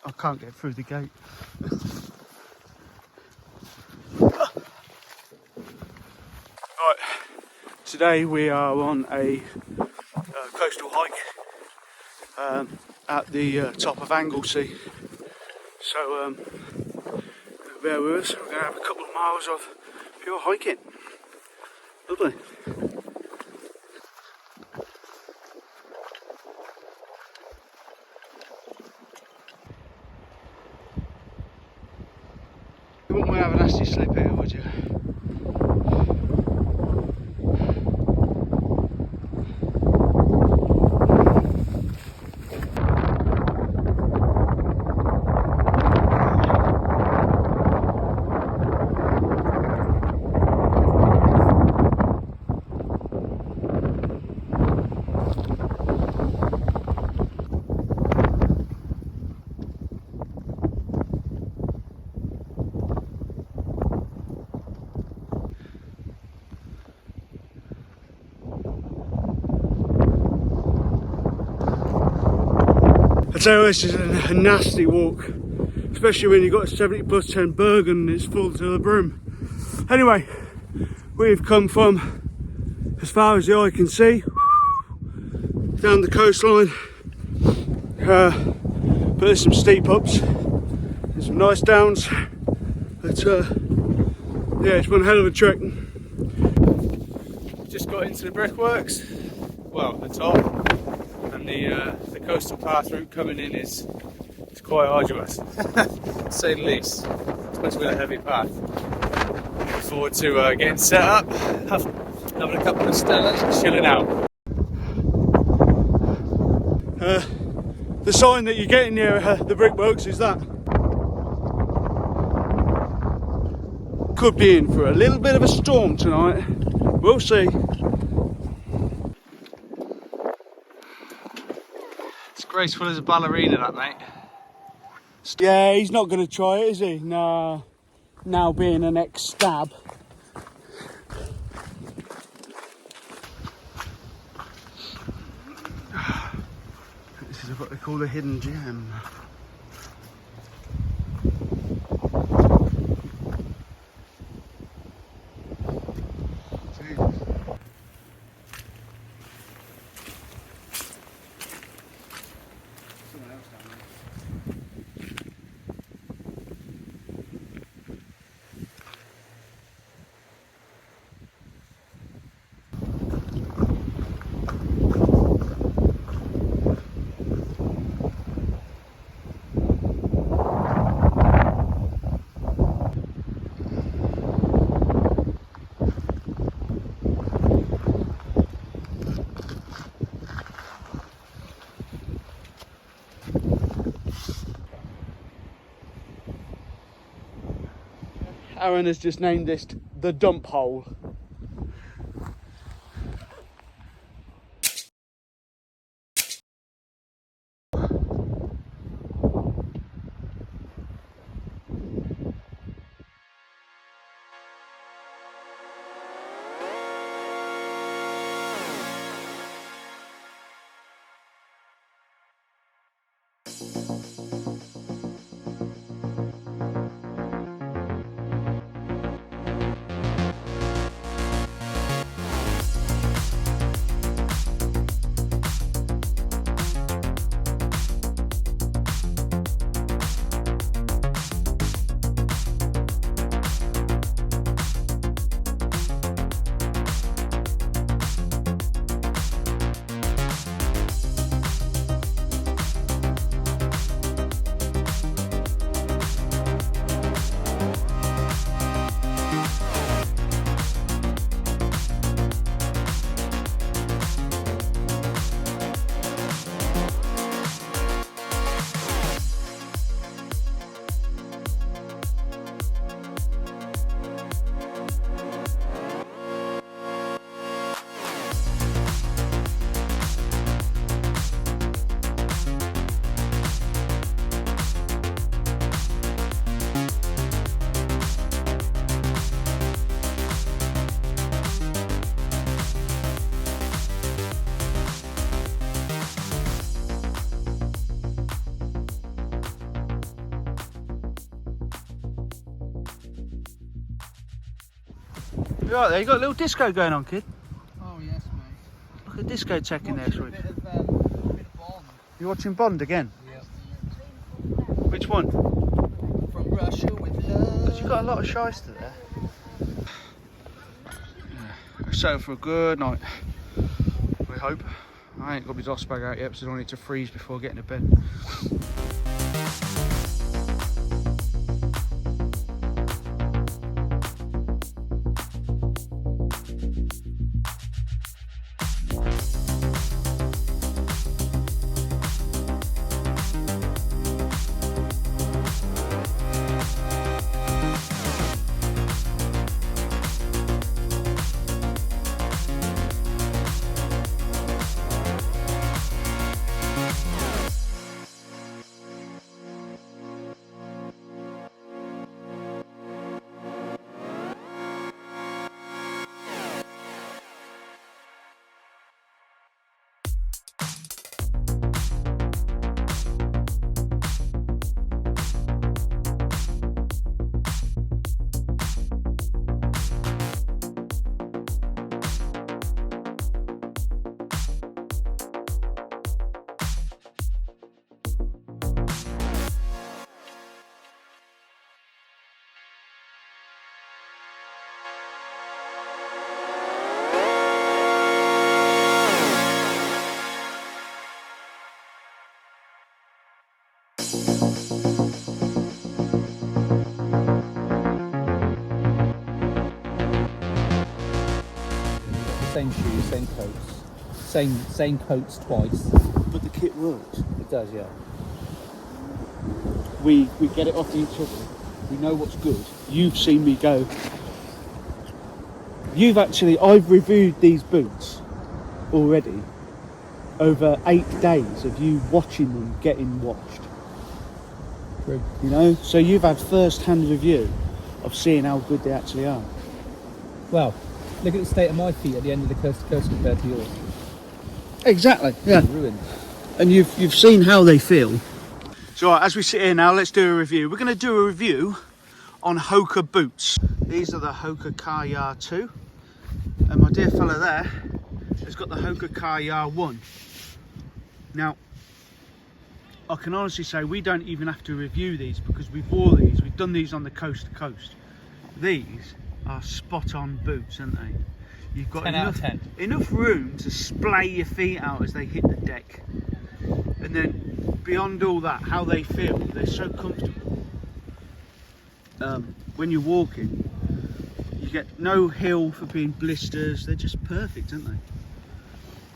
I can't get through the gate. Right, today we are on a coastal hike at the top of Anglesey. So bear with us, we're going to have a couple of miles of pure hiking. Lovely. You wouldn't want to have a nasty slip here, would you? I tell you, this is a nasty walk, especially when you've got a 70 plus 10 Bergen and it's full to the brim. Anyway, we've come from as far as the eye can see, down the coastline, but there's some steep ups and some nice downs, but yeah, it's one hell of a trek. Just got into the brickworks, well, the top, and the coastal path route coming in is quite arduous, to say the least, especially with a heavy path. Looking forward to getting set up, having a couple of Stellas and chilling out. The sign that you're getting near the brickworks is that. Could be in for a little bit of a storm tonight, we'll see. It's graceful as a ballerina, that mate. Yeah, he's not going to try it, is he? Nah, now being an ex-stab. This is what they call the hidden gem. Aaron has just named this the dump hole. You're right there, you got a little disco going on, kid. Oh yes, mate. Look at discotheque in there, sweet. Bit of Bond. You're watching Bond again? Yep. Which one? From Russia with love. Because you've got a lot of shyster there. Yeah. Set up for a good night. We hope. I ain't got my DOS bag out yet, so I don't need to freeze before getting to bed. Same shoes, same coats. Same coats twice. But the kit works. It does, yeah. We get it off each other. We know what's good. You've seen me go. I've reviewed these boots already over 8 days of you watching them getting watched. True. You know, so you've had first-hand review of seeing how good they actually are. Well, look at the state of my feet at the end of the coast to coast compared to yours. Exactly. Yeah. Ruined. And you've seen how they feel. So right, as we sit here now, let's do a review. We're going to do a review on Hoka boots. These are the Hoka Kaya 2. And my dear fella there has got the Hoka Kaya 1. Now, I can honestly say we don't even have to review these because we've wore these. We've done these on the coast to coast. These are spot on boots, aren't they? You've got 10 out of 10. enough room to splay your feet out as they hit the deck. And then beyond all that, how they feel, they're so comfortable. When you're walking, you get no hill for being blisters. They're just perfect, aren't they?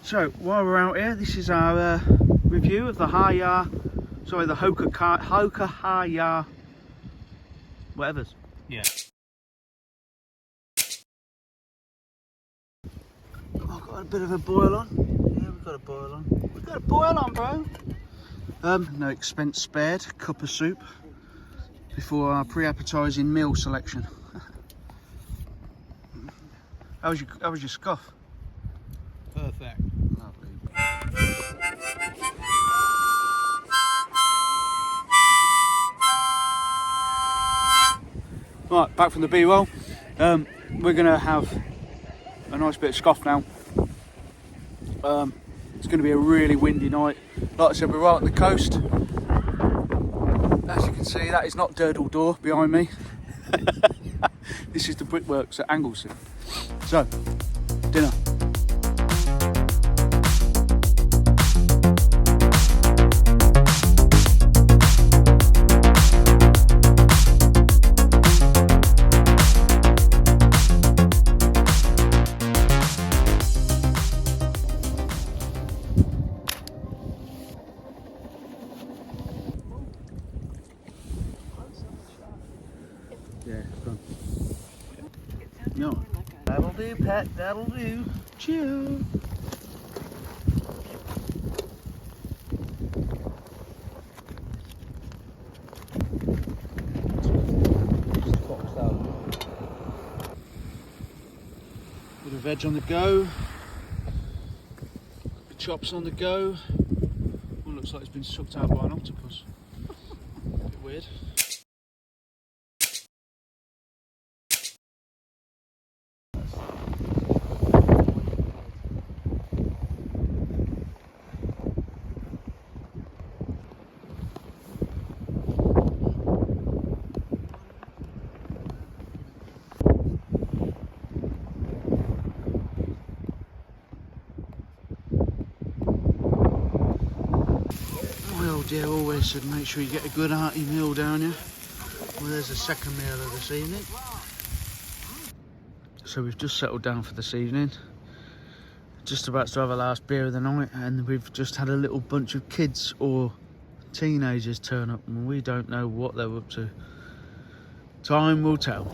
So while we're out here, this is our review of the the Hoka Haya whatevers. Yeah. I've got a bit of a boil on. Yeah, we've got a boil on. We've got a boil on, bro. No expense spared. Cup of soup before our pre-appetising meal selection. How was your scoff? Perfect. Lovely. Right, back from the B-roll. We're gonna have a nice bit of scoff now. It's going to be a really windy night. Like I said, we're right on the coast. As you can see, that is not Durdle Door behind me. This is the brickworks at Anglesey. So, dinner. Yeah, gone. No. That'll do, Pat, that'll do. Chew. Bit of veg on the go. The chops on the go. One looks like it's been sucked out by an octopus. A bit weird. dear always said make sure you get a good hearty meal down here. Well, there's the second meal of this evening. So we've just settled down for this evening. Just about to have a last beer of the night, and we've just had a little bunch of kids or teenagers turn up, and we don't know what they're up to. Time will tell.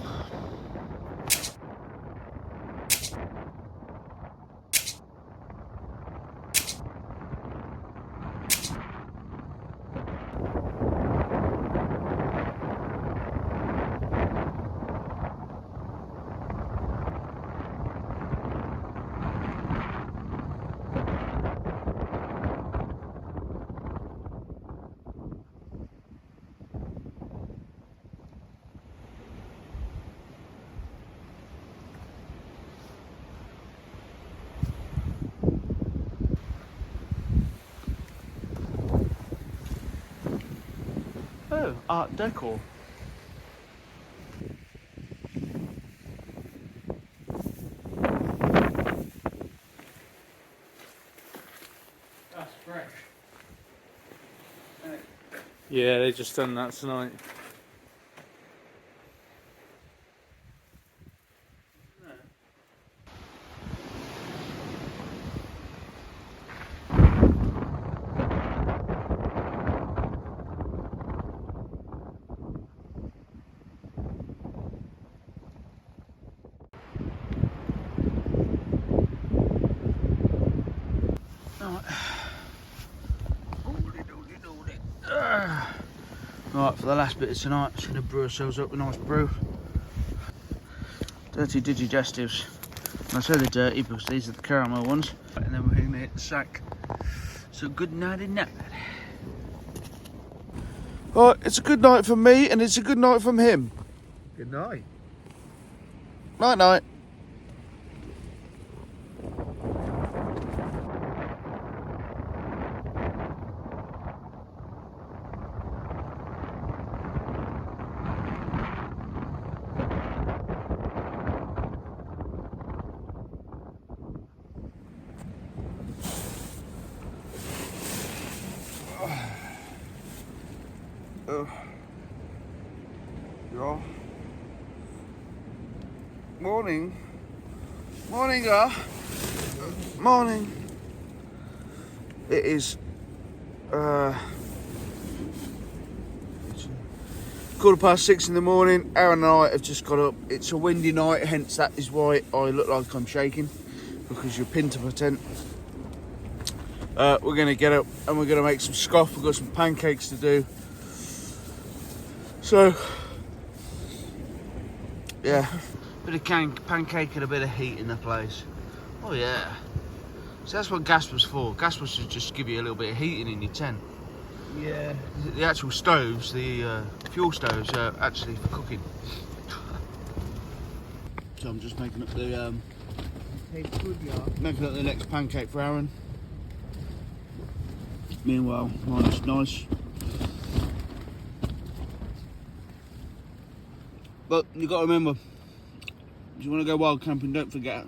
Oh, Art Deco. That's fresh. Yeah, they just done that tonight. Right, for the last bit of tonight, just gonna brew ourselves up a nice brew. Dirty digestives. And I say they're dirty because these are the caramel ones. And then we're gonna hit the sack. So good nighty night. Right, it's a good night from me and it's a good night from him. Good night. Night night. Yeah. Morning. Morning, morning. It is 6:15 in the morning. Aaron and I have just got up. It's a windy night, hence that is why I look like I'm shaking, because you're pinned to my tent. We're going to get up and we're going to make some scoff. We've got some pancakes to do. So, yeah, bit of pancake and a bit of heat in the place. Oh yeah. So that's what gas was for. Gas was to just give you a little bit of heating in your tent. Yeah. The actual stoves, the fuel stoves, are actually for cooking. So I'm just making up the making up the next pancake for Aaron. Meanwhile, mine's nice. But you got to remember, if you want to go wild camping, don't forget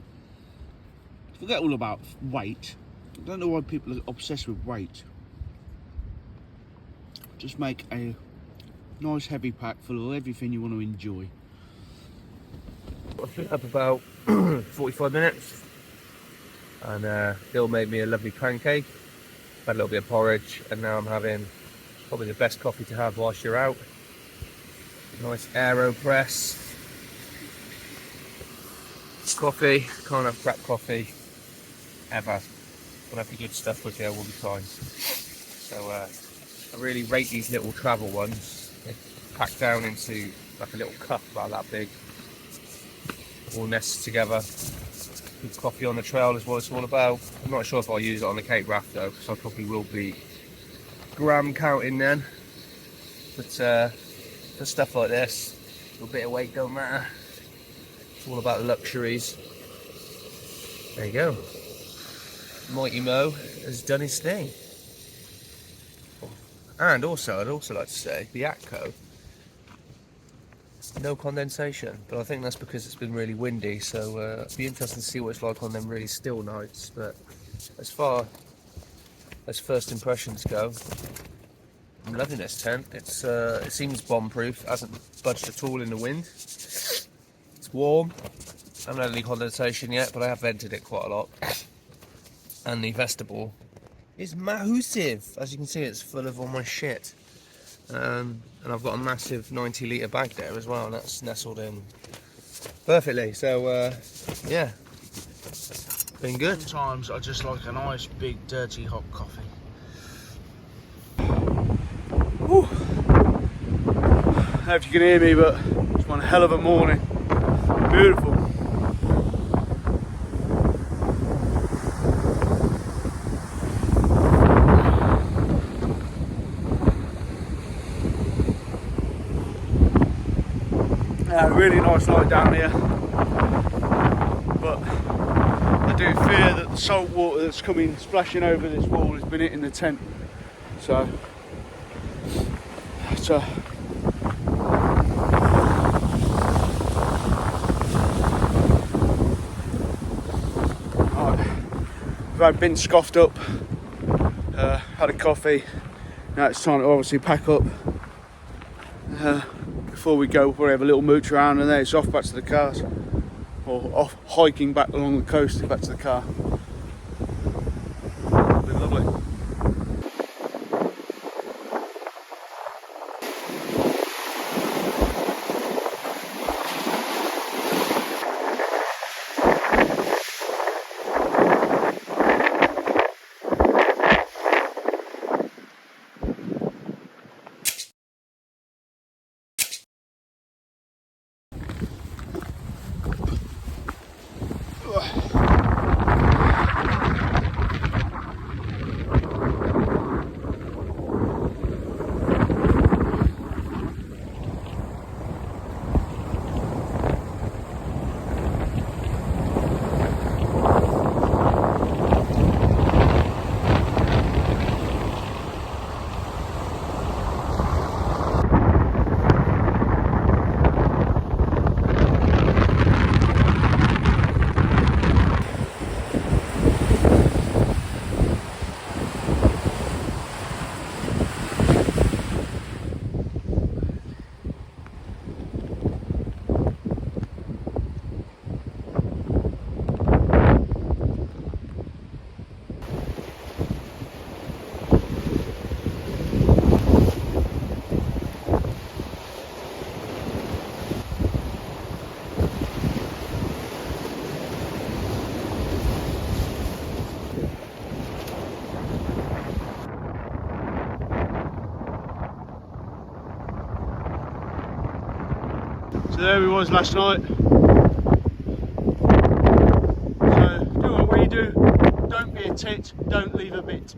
all about weight. I don't know why people are obsessed with weight. Just make a nice heavy pack full of everything you want to enjoy. I've been up about 45 minutes and Bill made me a lovely pancake, had a little bit of porridge, and now I'm having probably the best coffee to have whilst you're out. Nice AeroPress coffee. Can't have crap coffee ever. Gotta have the good stuff with you all the time. So I really rate these little travel ones. They're packed down into like a little cup about that big, all nested together. Good coffee on the trail is what it's all about. I'm not sure if I'll use it on the Cape Raft though, because I probably will be gram counting then. But for stuff like this, a little bit of weight don't matter. It's all about the luxuries. There you go. Mighty Mo has done his thing. And also, I'd also like to say, the Atco, no condensation, but I think that's because it's been really windy, so it'll be interesting to see what it's like on them really still nights. But as far as first impressions go, I'm loving this tent. It's it seems bomb-proof. Hasn't budged at all in the wind. It's warm. I haven't had any condensation yet, but I have vented it quite a lot. And the vestibule is massive. As you can see, it's full of all my shit. And I've got a massive 90-litre bag there as well, and that's nestled in perfectly. So yeah, been good. Sometimes I just like a nice big dirty hot coffee. Whew. I don't know if you can hear me, but it's one hell of a morning. Beautiful. Really nice night down here, but I do fear that the salt water that's coming splashing over this wall has been hitting the tent. So it's I've been scoffed up, had a coffee. Now it's time to obviously pack up. Before we go, we'll probably have a little mooch around, and then it's off back to the cars, or off hiking back along the coast back to the car. It'll be lovely. So there we was last night. So do what we do, don't be a tit, don't leave a bit.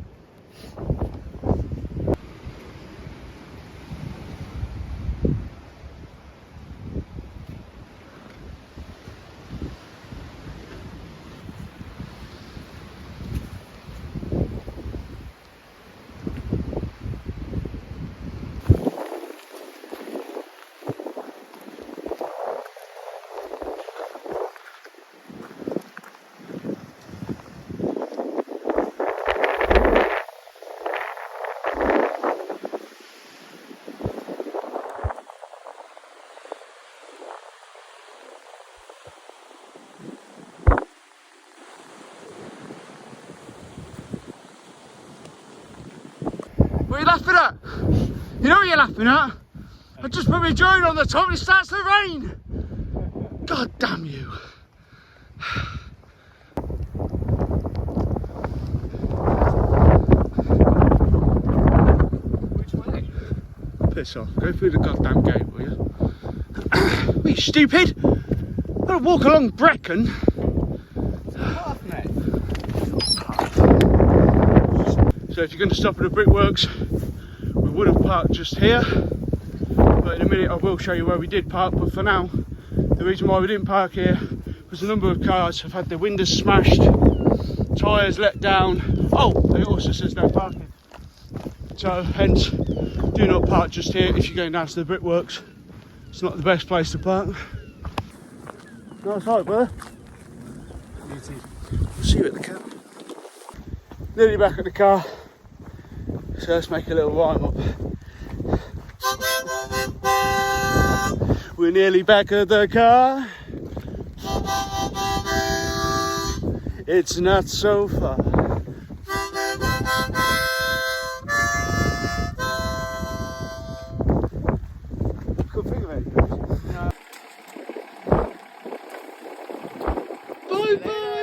What are you laughing at? You know what you're laughing at? I just put my drone on the top and it starts to rain. God damn you. Which way? Piss off. Go through the goddamn gate, will you? Are you stupid? I've got to walk along Brecon. So if you're going to stop at the brickworks, we would have parked just here, but in a minute I will show you where we did park. But for now, the reason why we didn't park here was a number of cars have had their windows smashed, tyres let down. Oh, it also says no parking. So hence, do not park just here if you're going down to the brickworks. It's not the best place to park. Nice hike, brother. You too. We'll see you at the car. Nearly back at the car. So let's make a little rhyme up. We're nearly back at the car. It's not so far. Couldn't think of it. Bye bye.